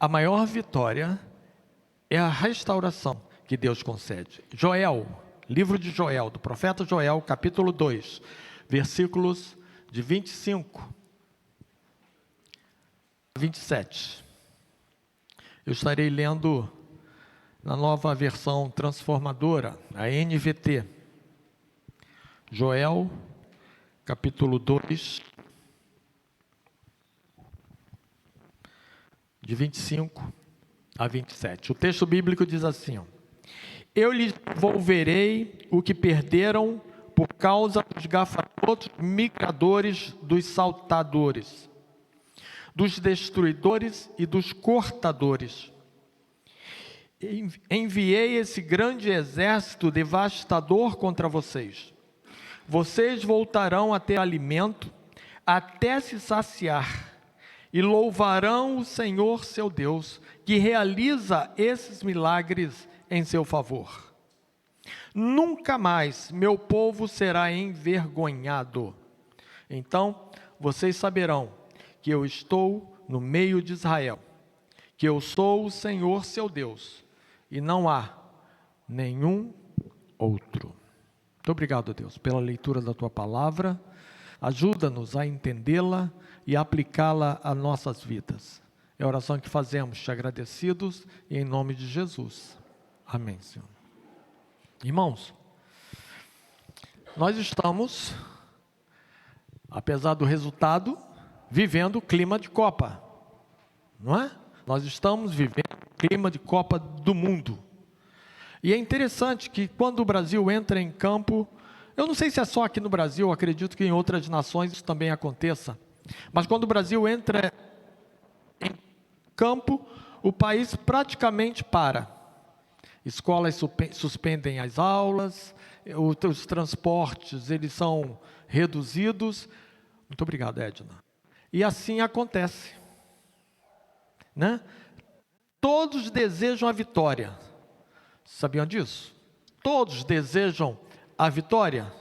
A maior vitória é a restauração que Deus concede. Joel, livro de Joel, do profeta Joel, capítulo 2, versículos de 25 a 27. Eu estarei lendo na nova versão transformadora, a NVT. Joel, capítulo 2, de 25 a 27. O texto bíblico diz assim: eu lhes devolverei o que perderam por causa dos gafanhotos migradores, dos saltadores, dos destruidores e dos cortadores. Enviei esse grande exército devastador contra vocês. Vocês voltarão a ter alimento até se saciar e louvarão o Senhor seu Deus, que realiza esses milagres em seu favor. Nunca mais meu povo será envergonhado. Então vocês saberão que eu estou no meio de Israel, que eu sou o Senhor seu Deus, e não há nenhum outro. Muito obrigado, Deus, pela leitura da tua palavra. Ajuda-nos a entendê-la e aplicá-la a nossas vidas. É a oração que fazemos, te agradecidos, e em nome de Jesus. Amém, Senhor. Irmãos, nós estamos, apesar do resultado, vivendo o clima de Copa, não é? Nós estamos vivendo o clima de Copa do Mundo. E é interessante que quando o Brasil entra em campo, eu não sei se é só aqui no Brasil, acredito que em outras nações isso também aconteça, mas quando o Brasil entra em campo, o país praticamente para. Escolas suspendem as aulas, os transportes eles são reduzidos. Muito obrigado, Edna. E assim acontece, né? Todos desejam a vitória. Sabiam disso? Todos desejam a vitória.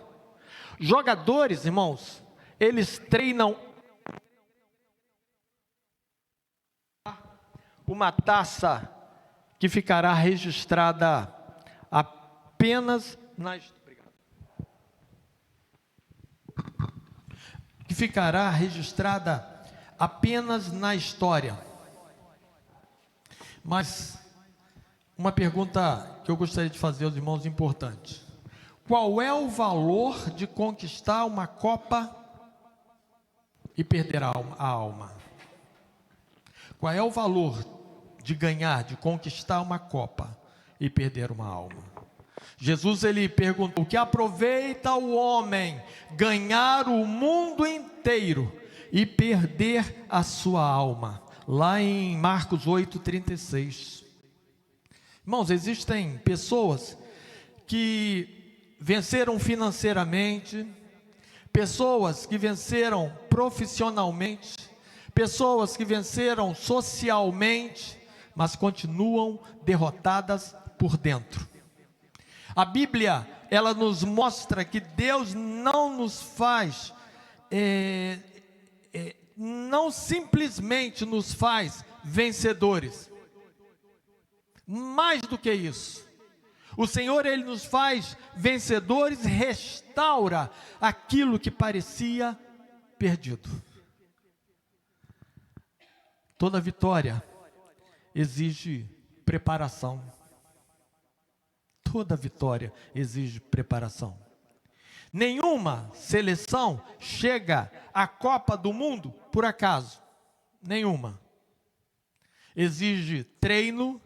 Jogadores, irmãos, eles treinam uma taça que ficará registrada apenas na história. Mas uma pergunta que eu gostaria de fazer aos irmãos importante: qual é o valor de conquistar uma Copa e perder a alma? Qual é o valor de ganhar, de conquistar uma Copa e perder uma alma? Jesus, ele perguntou: o que aproveita o homem ganhar o mundo inteiro e perder a sua alma? Lá em Marcos 8:36. Irmãos, existem pessoas que venceram financeiramente, pessoas que venceram profissionalmente, pessoas que venceram socialmente, mas continuam derrotadas por dentro. A Bíblia, ela nos mostra que Deus não nos faz, não simplesmente nos faz vencedores. Mais do que isso, o Senhor, ele nos faz vencedores, restaura aquilo que parecia perdido. Toda vitória exige preparação. Toda vitória exige preparação. Nenhuma seleção chega à Copa do Mundo por acaso. Nenhuma. Exige treino,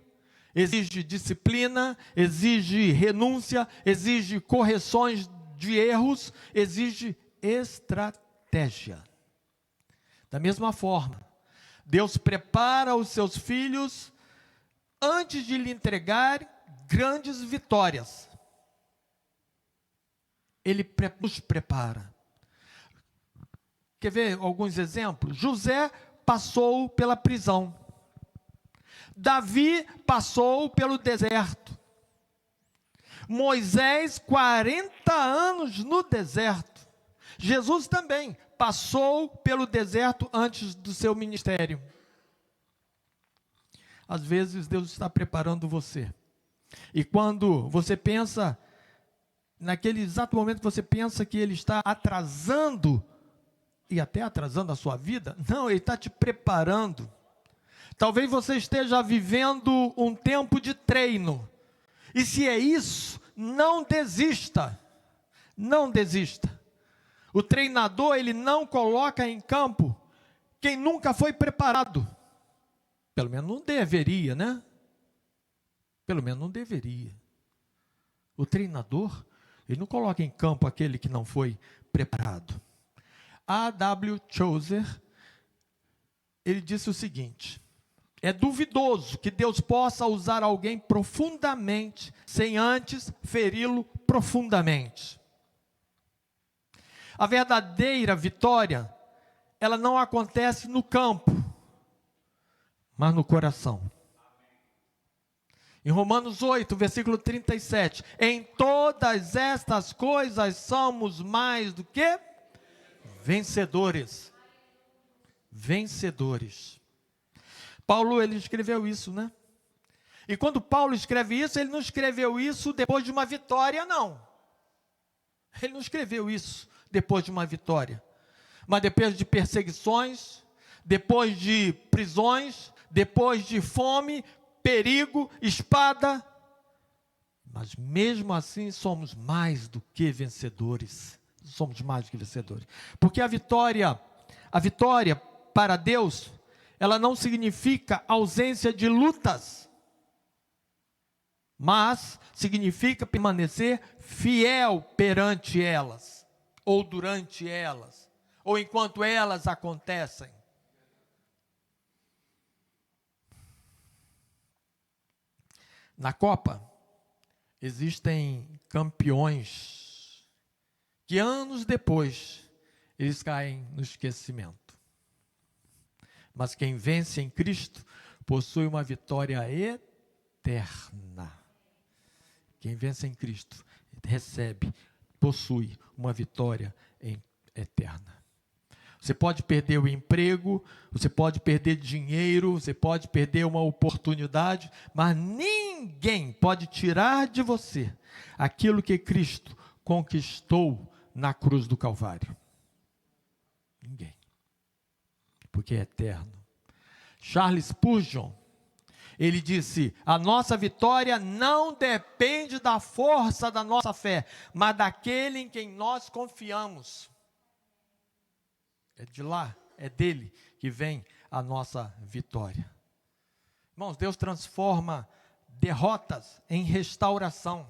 exige disciplina, exige renúncia, exige correções de erros, exige estratégia. Da mesma forma, Deus prepara os seus filhos antes de lhe entregar grandes vitórias. Ele nos prepara. Quer ver alguns exemplos? José passou pela prisão. Davi passou pelo deserto. Moisés, 40 anos no deserto. Jesus também passou pelo deserto antes do seu ministério. às vezes Deus está preparando você. E quando você pensa, naquele exato momento que você pensa que Ele está atrasando, e até atrasando a sua vida, não, Ele está te preparando. Talvez você esteja vivendo um tempo de treino, e se é isso, não desista, não desista. O treinador, ele não coloca em campo quem nunca foi preparado, pelo menos não deveria, né? Pelo menos não deveria. O treinador, ele não coloca em campo aquele que não foi preparado. A.W. Tozer, ele disse o seguinte: é duvidoso que Deus possa usar alguém profundamente, sem antes feri-lo profundamente. A verdadeira vitória, ela não acontece no campo, mas no coração. Em Romanos 8, versículo 37, em todas estas coisas somos mais do que vencedores. Vencedores. Paulo, ele escreveu isso, né? E quando Paulo escreve isso, ele não escreveu isso depois de uma vitória, não. Ele não escreveu isso depois de uma vitória. Mas depois de perseguições, depois de prisões, depois de fome, perigo, espada. Mas mesmo assim somos mais do que vencedores. Somos mais do que vencedores. Porque a vitória para Deus, ela não significa ausência de lutas, mas significa permanecer fiel perante elas, ou durante elas, ou enquanto elas acontecem. Na Copa, existem campeões que anos depois eles caem no esquecimento. Mas quem vence em Cristo possui uma vitória eterna. Quem vence em Cristo possui uma vitória eterna. Você pode perder o emprego, você pode perder dinheiro, você pode perder uma oportunidade, mas ninguém pode tirar de você aquilo que Cristo conquistou na cruz do Calvário. Ninguém. Porque é eterno. Charles Spurgeon, ele disse: a nossa vitória não depende da força da nossa fé, mas daquele em quem nós confiamos. É de lá, é dele que vem a nossa vitória. Irmãos, Deus transforma derrotas em restauração.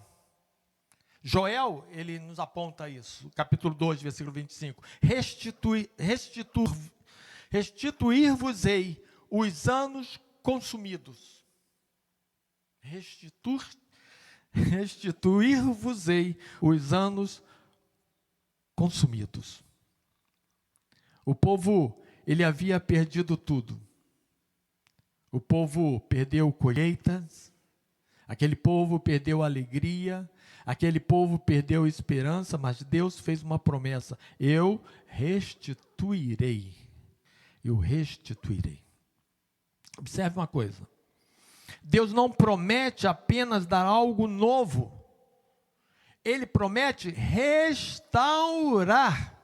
Joel, ele nos aponta isso, capítulo 2, versículo 25. Restituir-vos-ei os anos consumidos. Restituir-vos-ei os anos consumidos. O povo, ele havia perdido tudo. O povo perdeu colheitas, aquele povo perdeu a alegria, aquele povo perdeu a esperança, mas Deus fez uma promessa: eu restituirei. Eu restituirei. Observe uma coisa: Deus não promete apenas dar algo novo, Ele promete restaurar.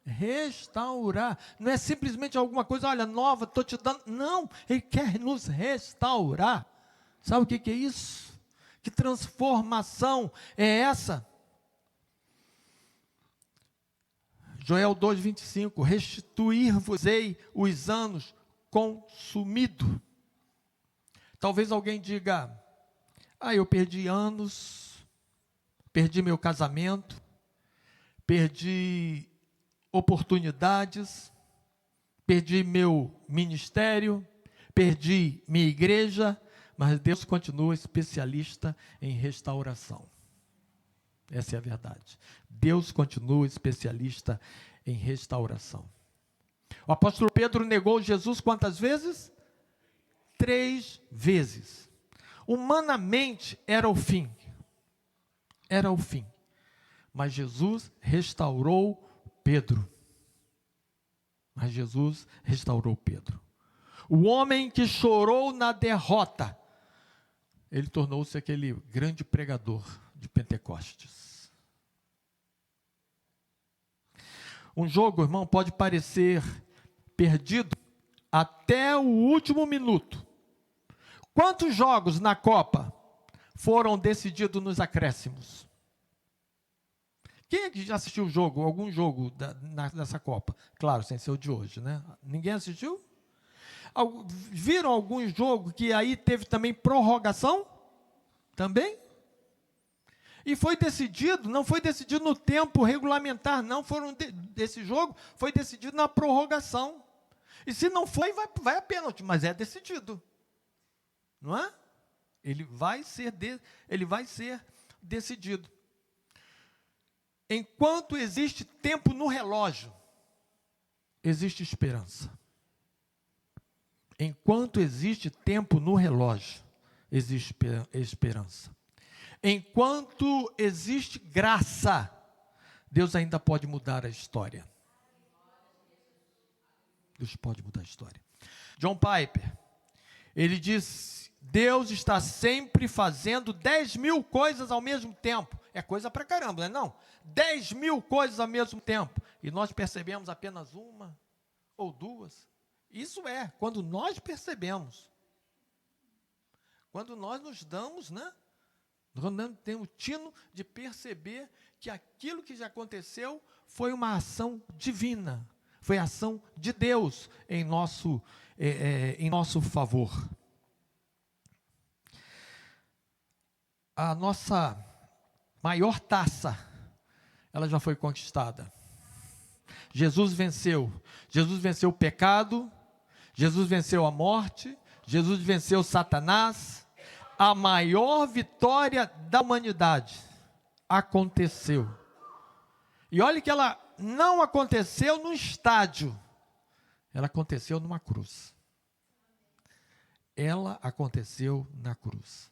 Restaurar, não é simplesmente alguma coisa, olha, nova, estou te dando, não, Ele quer nos restaurar. Sabe o que é isso? Que transformação é essa? Joel 2,25, restituir-vos-ei os anos consumidos. Talvez alguém diga: eu perdi anos, perdi meu casamento, perdi oportunidades, perdi meu ministério, perdi minha igreja, mas Deus continua especialista em restauração. Essa é a verdade. Deus continua especialista em restauração. O apóstolo Pedro negou Jesus quantas vezes? 3 vezes. Humanamente era o fim. Era o fim. Mas Jesus restaurou Pedro. Mas Jesus restaurou Pedro. O homem que chorou na derrota, ele tornou-se aquele grande pregador de Pentecostes. Um jogo, irmão, pode parecer perdido até o último minuto. Quantos jogos na Copa foram decididos nos acréscimos? Quem é que já assistiu o jogo, algum jogo dessa Copa? Claro, sem ser o de hoje, né? Ninguém assistiu? Viram algum jogo que aí teve também prorrogação? Também? E foi decidido, não foi decidido no tempo regulamentar, não, esse jogo foi decidido na prorrogação. E se não foi, vai a pênalti, mas é decidido. Não é? Ele vai ser decidido. Enquanto existe tempo no relógio, existe esperança. Enquanto existe tempo no relógio, existe esperança. Enquanto existe graça, Deus ainda pode mudar a história. Deus pode mudar a história. John Piper, ele diz: Deus está sempre fazendo 10.000 coisas ao mesmo tempo. É coisa pra caramba, não é não? 10.000 coisas ao mesmo tempo. E nós percebemos apenas uma ou duas. Isso é, quando nós percebemos. Quando nós nos damos, né? Nós temos o tino de perceber que aquilo que já aconteceu foi uma ação divina. Foi a ação de Deus em nosso favor. A nossa maior taça, ela já foi conquistada. Jesus venceu. Jesus venceu o pecado. Jesus venceu a morte. Jesus venceu Satanás. A maior vitória da humanidade aconteceu. E olha que ela não aconteceu no estádio. Ela aconteceu numa cruz. Ela aconteceu na cruz.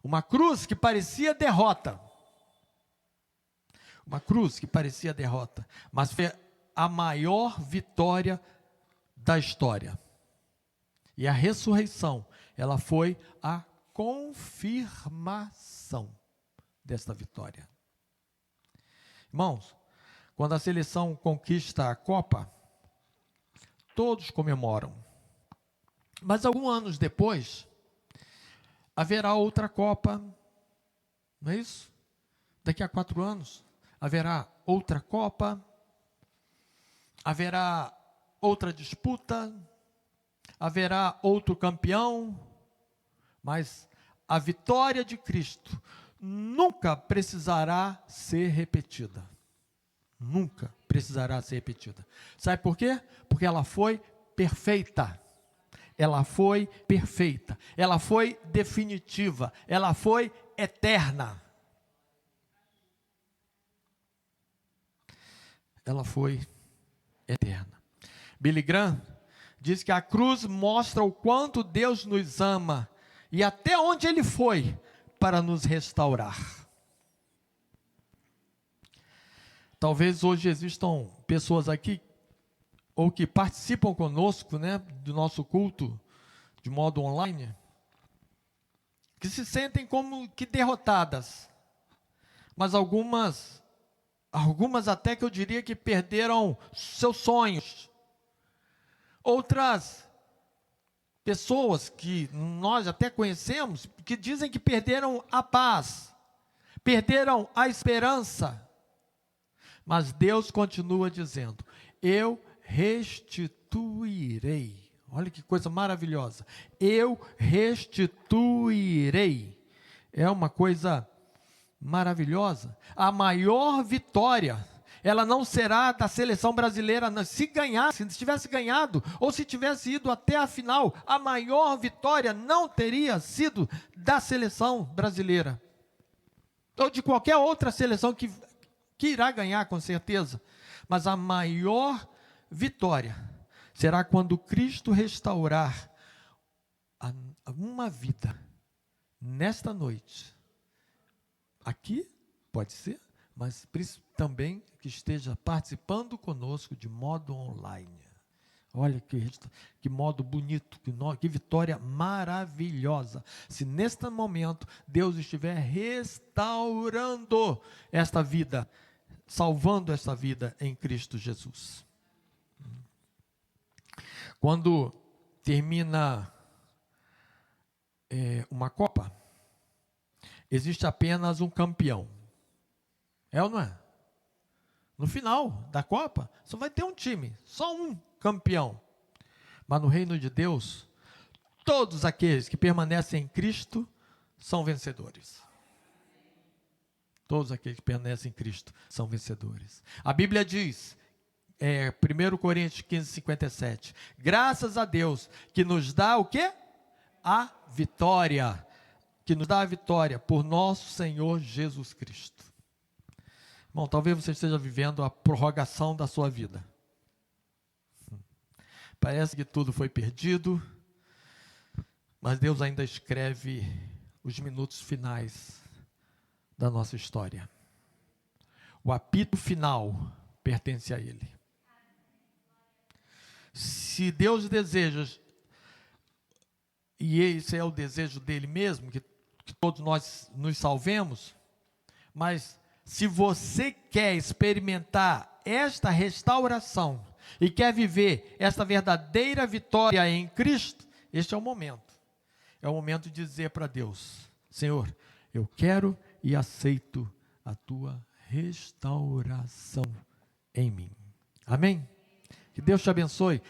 Uma cruz que parecia derrota. Uma cruz que parecia derrota. Mas foi a maior vitória da história. E a ressurreição, ela foi a confirmação desta vitória. Irmãos, quando a seleção conquista a Copa, todos comemoram. Mas alguns anos depois, haverá outra Copa, não é isso? Daqui a 4 anos, haverá outra Copa, haverá outra disputa, haverá outro campeão, mas a vitória de Cristo nunca precisará ser repetida. Nunca precisará ser repetida. Sabe por quê? Porque ela foi perfeita. Ela foi perfeita. Ela foi definitiva. Ela foi eterna. Ela foi eterna. Billy Graham diz que a cruz mostra o quanto Deus nos ama e até onde Ele foi para nos restaurar. Talvez hoje existam pessoas aqui, ou que participam conosco, né, do nosso culto, de modo online, que se sentem como que derrotadas. Mas algumas até que eu diria que perderam seus sonhos. Outras pessoas que nós até conhecemos, que dizem que perderam a paz, perderam a esperança. Mas Deus continua dizendo: eu restituirei. Olha que coisa maravilhosa. Eu restituirei. É uma coisa maravilhosa. A maior vitória, ela não será da seleção brasileira. Se ganhasse, se tivesse ganhado, ou se tivesse ido até a final, a maior vitória não teria sido da seleção brasileira. Ou de qualquer outra seleção que irá ganhar, com certeza. Mas a maior vitória será quando Cristo restaurar uma vida nesta noite. Aqui, pode ser, mas também que esteja participando conosco de modo online. Olha que modo bonito, que vitória maravilhosa. Se neste momento Deus estiver restaurando esta vida, salvando esta vida em Cristo Jesus. Quando termina uma Copa, existe apenas um campeão. É ou não é? No final da Copa, só vai ter um time, só um campeão. Mas no reino de Deus, todos aqueles que permanecem em Cristo são vencedores. Todos aqueles que permanecem em Cristo são vencedores. A Bíblia diz, 1 Coríntios 15, 57, graças a Deus que nos dá o quê? A vitória. Que nos dá a vitória por nosso Senhor Jesus Cristo. Bom, talvez você esteja vivendo a prorrogação da sua vida. Parece que tudo foi perdido, mas Deus ainda escreve os minutos finais da nossa história. O apito final pertence a Ele. Se Deus deseja, e esse é o desejo dele mesmo, que todos nós nos salvemos, mas se você quer experimentar esta restauração e quer viver esta verdadeira vitória em Cristo, este é o momento. É o momento de dizer para Deus, Senhor, eu quero e aceito a tua restauração em mim. Amém? Que Deus te abençoe.